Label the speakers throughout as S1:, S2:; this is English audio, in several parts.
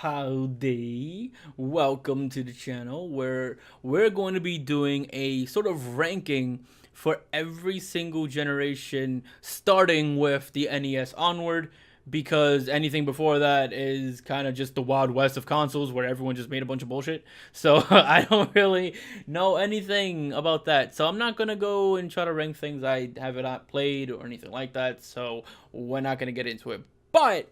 S1: Howdy, welcome to the channel where we're going to be doing a sort of ranking for every single generation starting with the NES onward, because anything before that is kind of just the Wild West of consoles where everyone just made a bunch of bullshit. So I don't really know anything about that, so I'm not gonna go and try to rank things I have not played or anything like that, so we're not gonna get into it. But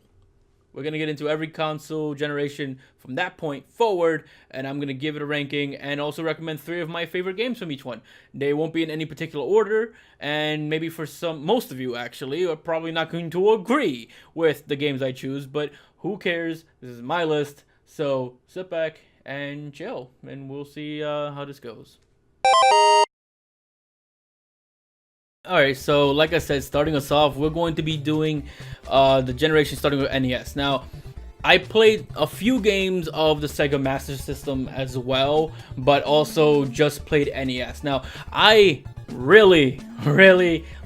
S1: we're going to get into every console generation from that point forward, and I'm going to give it a ranking and also recommend 3 of my favorite games from each one. They won't be in any particular order, and maybe for most of you actually are probably not going to agree with the games I choose, but who cares? This is my list, so sit back and chill, and we'll see how this goes. Alright, so like I said, starting us off, we're going to be doing the generation starting with NES. Now, I played a few games of the Sega Master System as well, but also just played NES. Now, I really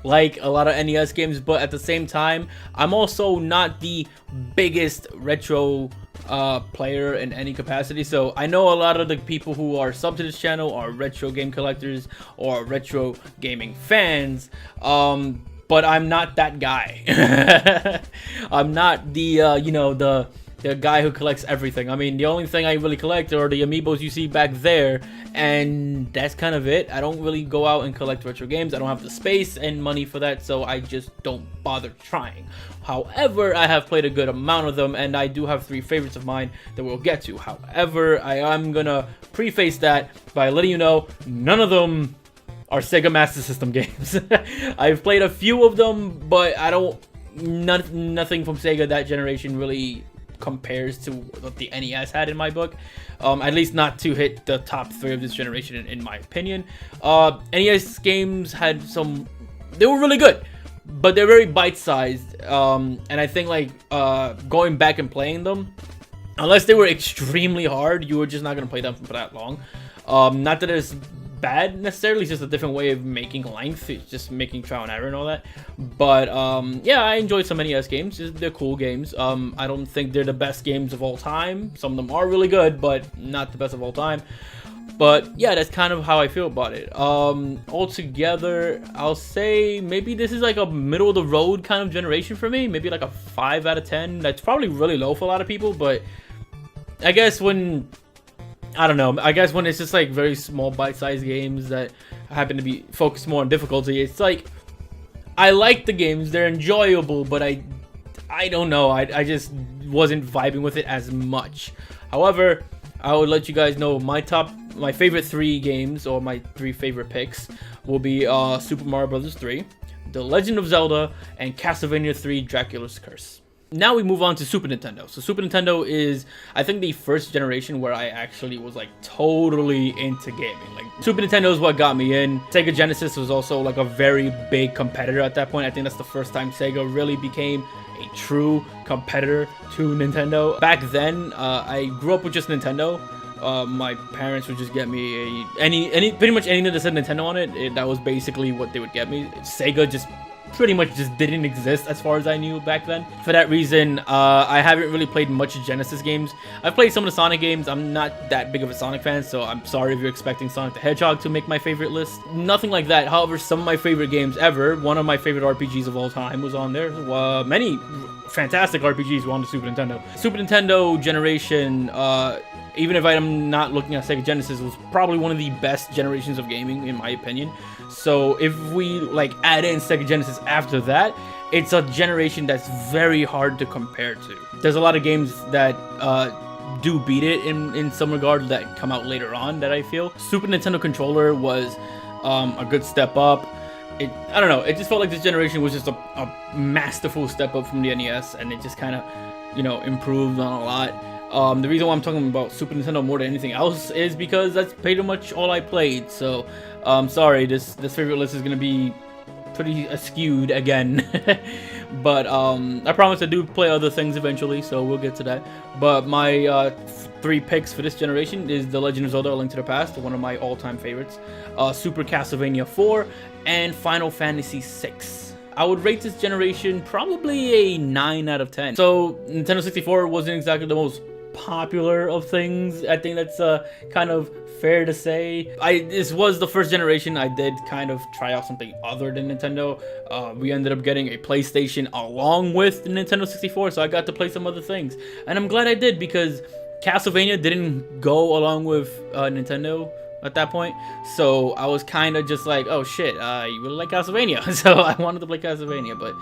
S1: like a lot of NES games, but at the same time, I'm also not the biggest retro player in any capacity. So I know a lot of the people who are sub to this channel are retro game collectors or retro gaming fans, but I'm not that guy. I'm not the the guy who collects everything. I mean, the only thing I really collect are the amiibos you see back there, and that's kind of it. I don't really go out and collect retro games. I don't have the space and money for that, so I just don't bother trying. However, I have played a good amount of them, and I do have 3 favorites of mine that we'll get to. However, I am gonna preface that by letting you know none of them are Sega Master System games. I've played a few of them, but I don't. Nothing from Sega that generation really compares to what the NES had in my book, at least not to hit the top 3 of this generation in my opinion. NES games had they were really good, but they're very bite-sized, and I think like going back and playing them, unless they were extremely hard, you were just not gonna play them for that long. Not that it's bad necessarily, it's just a different way of making length. It's just making trial and error and all that. But yeah, I enjoyed some NES games. They're cool games. I don't think they're the best games of all time. Some of them are really good, but not the best of all time. But yeah, that's kind of how I feel about it. Altogether, I'll say maybe this is like a middle of the road kind of generation for me. Maybe like a 5 out of 10. That's probably really low for a lot of people, but I guess I don't know. I guess when it's just like very small bite-sized games that happen to be focused more on difficulty, it's like I like the games, they're enjoyable, but I don't know. I just wasn't vibing with it as much. However, I would let you guys know my favorite 3 games, or my 3 favorite picks, will be Super Mario Bros. 3, The Legend of Zelda, and Castlevania 3: Dracula's Curse. Now we move on to Super Nintendo. So Super Nintendo is, I think, the first generation where I actually was like totally into gaming. Like Super Nintendo is what got me in. Sega Genesis was also like a very big competitor at that point. I think that's the first time Sega really became a true competitor to Nintendo. Back then, I grew up with just Nintendo. My parents would just get me pretty much anything that said Nintendo on it. That was basically what they would get me. Sega just pretty much just didn't exist as far as I knew back then. For that reason, I haven't really played much Genesis games. I've played some of the Sonic games. I'm not that big of a Sonic fan, so I'm sorry if you're expecting Sonic the Hedgehog to make my favorite list. Nothing like that. However, some of my favorite games ever, one of my favorite RPGs of all time was on there. Many fantastic RPGs were on the Super Nintendo. Super Nintendo generation, even if I'm not looking at Sega Genesis, was probably one of the best generations of gaming in my opinion. So if we like add in Sega Genesis after that, it's a generation that's very hard to compare to. There's a lot of games that do beat it in some regard that come out later on that I feel. Super Nintendo controller was a good step up. I don't know, it just felt like this generation was just a masterful step up from the NES, and it just kind of, improved on a lot. The reason why I'm talking about Super Nintendo more than anything else is because that's pretty much all I played. So, sorry, this favorite list is gonna be pretty skewed again. But I promise I do play other things eventually, so we'll get to that. But my 3 picks for this generation is The Legend of Zelda: A Link to the Past, one of my all-time favorites, Super Castlevania 4, and Final Fantasy 6. I would rate this generation probably a 9 out of 10. So Nintendo 64 wasn't exactly the most popular of things. I think that's kind of fair to say. This was the first generation I did kind of try out something other than Nintendo. We ended up getting a PlayStation along with the Nintendo 64, so I got to play some other things, and I'm glad I did, because Castlevania didn't go along with Nintendo at that point, so I was kind of just like, oh shit, you really like Castlevania, so I wanted to play Castlevania. But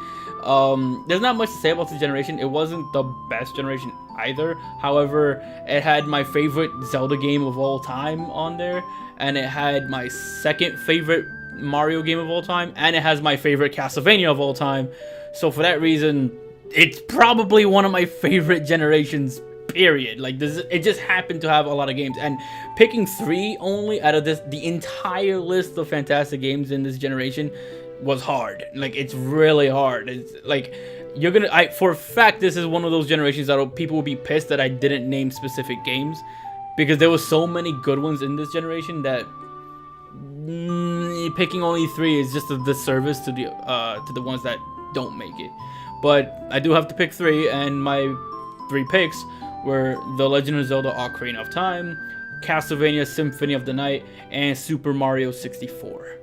S1: there's not much to say about this generation. It wasn't the best generation either. However, it had my favorite Zelda game of all time on there, and it had my second favorite Mario game of all time, and it has my favorite Castlevania of all time. So for that reason, it's probably one of my favorite generations, period. Like, this, it just happened to have a lot of games, and picking 3 only out of the entire list of fantastic games in this generation was hard. Like, it's really hard. It's like, you're gonna, for a fact, this is one of those generations that people will be pissed that I didn't name specific games, because there was so many good ones in this generation that picking only 3 is just a disservice to the ones that don't make it. But I do have to pick 3, and my 3 picks were The Legend of Zelda: Ocarina of Time, Castlevania Symphony of the Night, and Super Mario 64.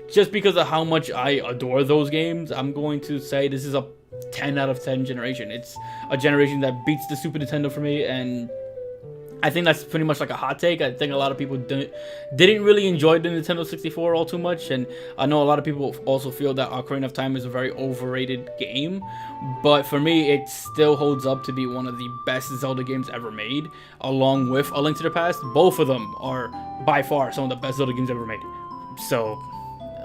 S1: Just because of how much I adore those games, I'm going to say this is a 10 out of 10 generation. It's a generation that beats the Super Nintendo for me, and I think that's pretty much like a hot take. I think a lot of people didn't really enjoy the Nintendo 64 all too much, and I know a lot of people also feel that Ocarina of Time is a very overrated game, but for me, it still holds up to be one of the best Zelda games ever made, along with A Link to the Past. Both of them are by far some of the best Zelda games ever made. So,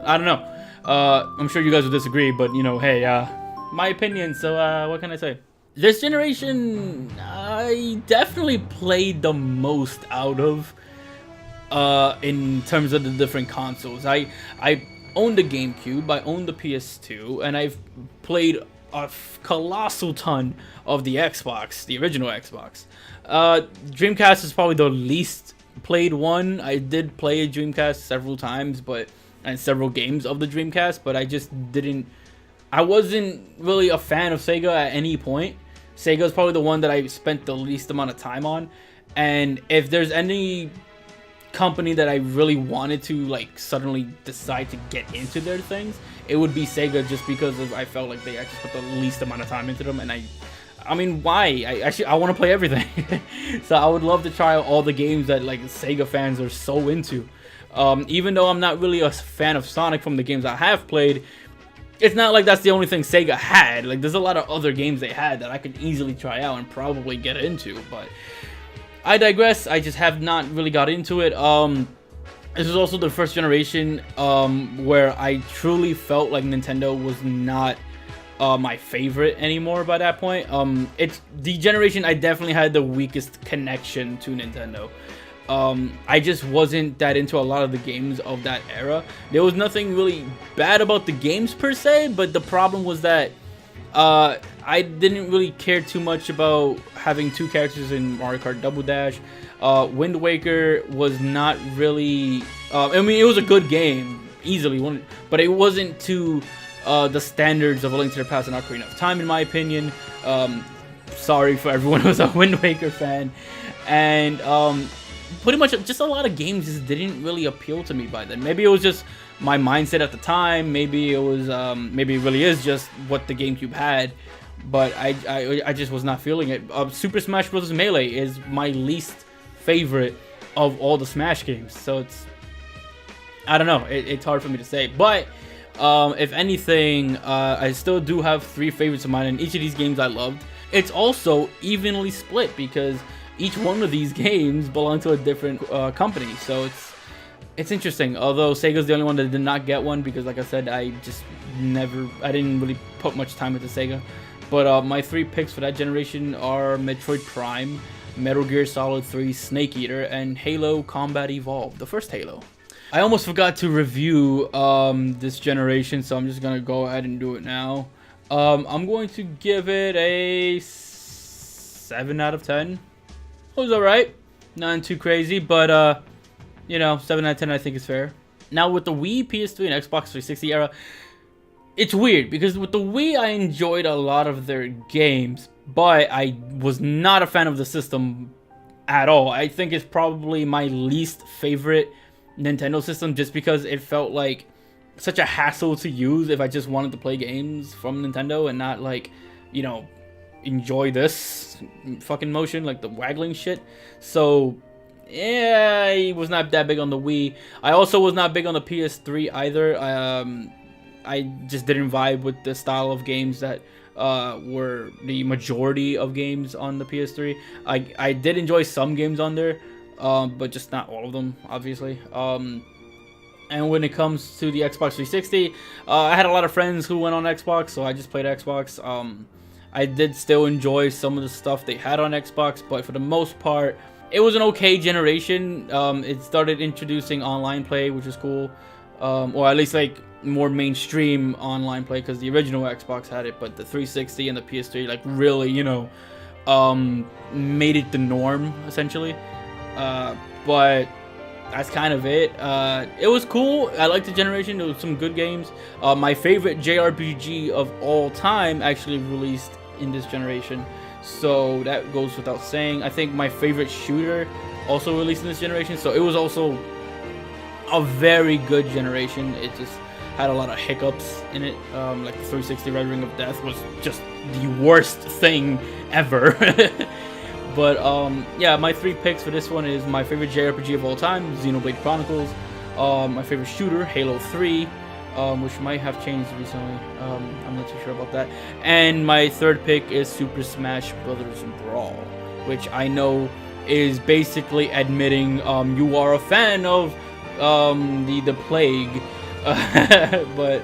S1: I don't know. I'm sure you guys will disagree, but, you know, hey, my opinion, so what can I say? This generation, I definitely played the most out of, in terms of the different consoles. I owned the GameCube, I owned the PS2, and I've played a colossal ton of the Xbox, the original Xbox. Dreamcast is probably the least played one. I did play a Dreamcast several times, and several games of the Dreamcast, but I wasn't really a fan of Sega at any point. Sega is probably the one that I spent the least amount of time on, and if there's any company that I really wanted to like suddenly decide to get into their things, it would be Sega, just because I felt like they actually put the least amount of time into them, and I mean, why? I want to play everything. So I would love to try out all the games that like Sega fans are so into. Even though I'm not really a fan of Sonic from the games I have played, it's not like that's the only thing Sega had. Like, there's a lot of other games they had that I could easily try out and probably get into, but I digress. I just have not really got into it. This is also the first generation where I truly felt like Nintendo was not my favorite anymore by that point. It's the generation I definitely had the weakest connection to Nintendo. I just wasn't that into a lot of the games of that era. There was nothing really bad about the games per se, but the problem was that I didn't really care too much about having 2 characters in Mario Kart Double Dash. Wind Waker was not really... I mean, it was a good game, easily, but it wasn't to the standards of A Link to the Past and Ocarina of Time, in my opinion. Sorry for everyone who's a Wind Waker fan. And... pretty much just a lot of games just didn't really appeal to me by then. Maybe it was just my mindset at the time. Maybe it was maybe it really is just what the GameCube had, but I just was not feeling it. Super Smash Bros. Melee is my least favorite of all the Smash games, so it's, I don't know, it's hard for me to say. But if anything, I still do have 3 favorites of mine, and each of these games I loved. It's also evenly split because each one of these games belong to a different company, so it's interesting. Although Sega's the only one that did not get one, because like I said, I didn't really put much time into Sega. But my 3 picks for that generation are Metroid Prime, Metal Gear Solid 3 Snake Eater, and Halo Combat Evolved, the first Halo. I almost forgot to review this generation, so I'm just gonna go ahead and do it now. I'm going to give it a 7 out of 10. It was alright, nothing too crazy, but you know, 7 out of 10 I think is fair. Now with the Wii, PS3, and Xbox 360 era, it's weird because with the Wii I enjoyed a lot of their games, but I was not a fan of the system at all. I think it's probably my least favorite Nintendo system, just because it felt like such a hassle to use if I just wanted to play games from Nintendo and not, like, you know, enjoy this fucking motion, like the waggling shit. So yeah, I was not that big on the Wii. I also was not big on the PS3 either. I just didn't vibe with the style of games that were the majority of games on the PS3. I did enjoy some games on there, but just not all of them, obviously. And when it comes to the Xbox 360, I had a lot of friends who went on Xbox, so I just played Xbox. I did still enjoy some of the stuff they had on Xbox, but for the most part, it was an okay generation. It started introducing online play, which is cool, or at least like more mainstream online play, because the original Xbox had it, but the 360 and the PS3 like really, you know, made it the norm essentially. But that's kind of it. It was cool. I liked the generation. There was some good games. My favorite JRPG of all time actually released in this generation, so that goes without saying. I think my favorite shooter also released in this generation, so it was also a very good generation. It just had a lot of hiccups in it. Like the 360 Red Ring of Death was just the worst thing ever. But yeah, my 3 picks for this one is my favorite JRPG of all time, Xenoblade Chronicles, my favorite shooter, Halo 3, which might have changed recently, I'm not too sure about that, and my 3rd pick is Super Smash Bros. Brawl, which I know is basically admitting you are a fan of the Plague, but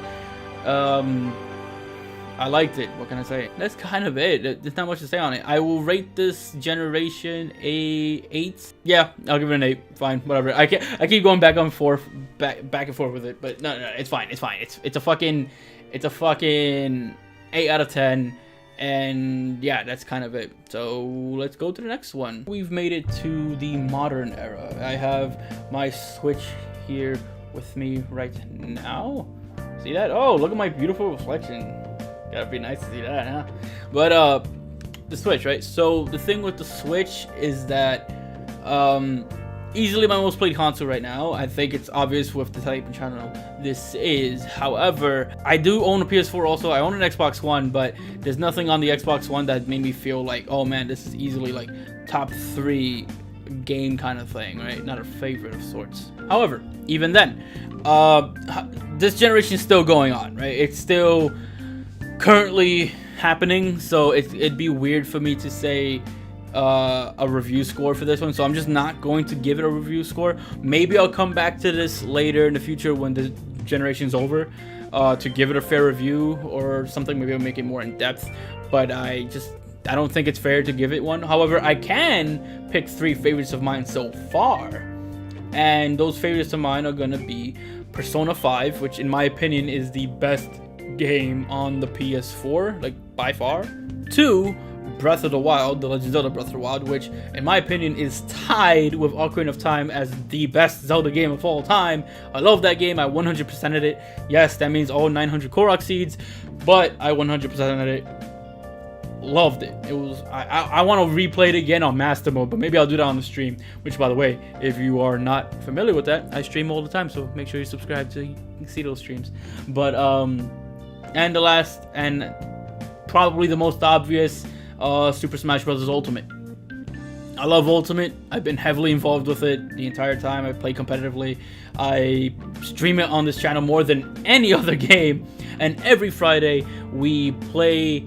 S1: I liked it. What can I say? That's kind of it. There's not much to say on it. I will rate this generation a 8. Yeah, I'll give it an 8. Fine, whatever. I keep going back and forth with it, but no, it's fine. It's fine. It's a fucking 8 out of 10. And yeah, that's kind of it. So let's go to the next one. We've made it to the modern era. I have my Switch here with me right now. See that? Oh, look at my beautiful reflection. Gotta be nice to see that, huh? But the Switch, right? So the thing with the Switch is that easily my most played console right now. I think it's obvious with the type of channel this is. However, I do own a PS4 also. I own an Xbox One, but there's nothing on the Xbox One that made me feel like, oh man, this is easily like top 3 game kind of thing, right? Not a favorite of sorts. However, even then, this generation is still going on, right? It's still currently happening, so it'd be weird for me to say a review score for this one, so I'm just not going to give it a review score. Maybe I'll come back to this later in the future when the generation's over to give it a fair review or something. Maybe I'll make it more in depth, but I don't think it's fair to give it one. However, I can pick 3 favorites of mine so far, and those favorites of mine are gonna be Persona 5, which in my opinion is the best game on the PS4, like by far. 2, Breath of the Wild, The Legend of Zelda Breath of the Wild, which in my opinion is tied with Ocarina of Time as the best Zelda game of all time. I love that game. I 100%ed it. Yes, that means all 900 Korok seeds, but I 100%ed it. Loved it. It was. I want to replay it again on Master Mode, but maybe I'll do that on the stream. Which, by the way, if you are not familiar with that, I stream all the time, so make sure you subscribe so you can see those streams. But and the last and probably the most obvious, Super Smash Bros. Ultimate. I love Ultimate. I've been heavily involved with it the entire time. I play competitively. I stream it on this channel more than any other game, and every Friday we play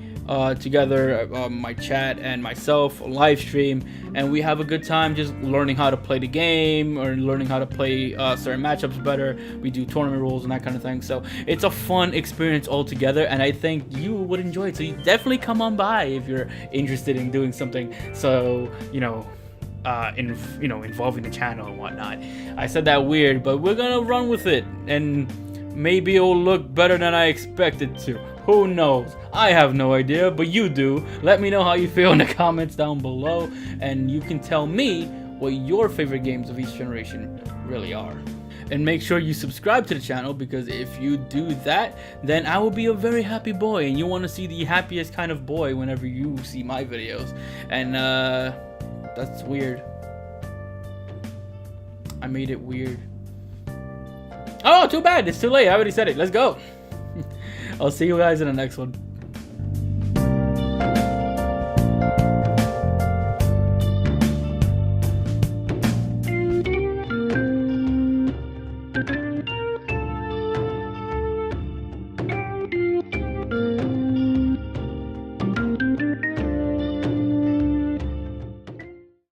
S1: together, my chat and myself, a live stream, and we have a good time just learning how to play the game or learning how to play certain matchups better. We do tournament rules and that kind of thing, so it's a fun experience altogether, and I think you would enjoy it. So you definitely come on by if you're interested in doing something, so involving the channel and whatnot. I said that weird, but we're gonna run with it, and maybe it'll look better than I expected to. Who knows? I have no idea, but you do. Let me know how you feel in the comments down below, and you can tell me what your favorite games of each generation really are. And make sure you subscribe to the channel, because if you do that, then I will be a very happy boy, and you want to see the happiest kind of boy whenever you see my videos. And that's weird. I made it weird. Oh, too bad. It's too late. I already said it. Let's go. I'll see you guys in the next one.